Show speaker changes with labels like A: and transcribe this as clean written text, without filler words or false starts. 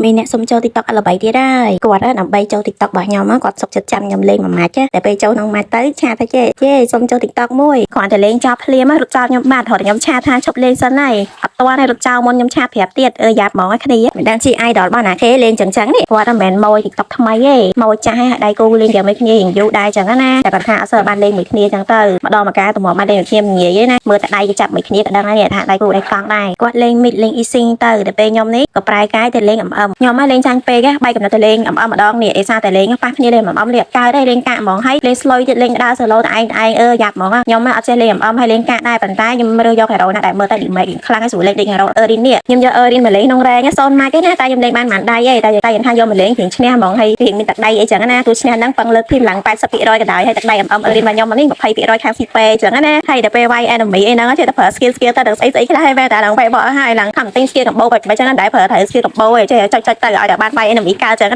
A: មានអ្នកសុំចូល TikTok អល្បីទៀតហើយគាត់ដើម្បីចូល TikTok របស់ខ្ញុំគាត់សុកចិត្តចាំខ្ញុំលេងមួយម៉ាច់តែពេលចូលក្នុងម៉ាច់ទៅឆាទៅចេសុំចូល TikTok មួយគ្រាន់តែលេងចប់ភ្លាមរត់ចោលខ្ញុំបាត់រត់ខ្ញុំឆាថាឈប់លេងសិនហើយអត់ទាន់ឲ្យរត់ចោលមុនខ្ញុំឆាប្រាប់ទៀតយ៉ាប់ហ្មងឲ្យគ្នាមិនដឹងជា idol របស់ណាគេលេងចឹងនេះគាត់មិនមែនម៉ួយ TikTok ថ្មីទេម៉ួយចាស់ហើយដៃគូលេងជាមួយគ្នាយូរដែរចឹងណាតែគាត់ថាអត់សូវបានលេងមួយគ្នាចឹងទៅម្ដងមកការតម្រាំបានលេងមួយគ្នាងាយទេណាមើលតែដៃគេចាប់មួយគ្នាក៏ដឹងហើយថាដៃគូដៃកង់ដែរគាត់លេង mid លេង easing ទៅតែពេលខ្ញុំនេះក៏ប្រែកាយទៅលេងខ្ញុំមកលេងចាញ់ពេកបែកកំណត់ទៅលេងម្ដងនេះអេសាតែលេងប៉ះគ្នាលេងលេងកើតហើយលេងកាក់ហ្មងហើយលេង slow ទៀតលេងដើរ solo តែឯងយ៉ាប់ហ្មងខ្ញុំអត់ចេះលេងហើយលេងកាក់ដែរប៉ុន្តែខ្ញុំរើសយក hero ណាដែលមើលតែ damage ខ្លាំងហើយស្រួលលេង hero រីននេះខ្ញុំយករីនមកលេងក្នុងរែង0ម៉ាច់ទេណាតែខ្ញុំលេងបានដៃឯងតែថាយកមកលេងព្រៀងឈ្នះហ្មងហើយព្រៀងមានទឹកដៃអីចឹងណាទូឈ្នះហ្នឹងប៉ឹងលើកភីមឡើង 80% ក៏ដោយហើយទឹកដៃរីនរបស់ខ្ញុំមកនេះ 20% ខាង CP ចឹងណាហើយដល់ពេលវាយ enemy អីហ្នឹងចេះតែប្រើ skill ទៅដល់ស្អីខ្លះហើយតែឡើងវាយបោះហើយឡើងខំទិញ skill combo បែបចឹងណាដែរប្រើត្រូវ skill combo ឯងចេះចុចទៅឲ្យតែបានវាយ enemy កើតចឹងណា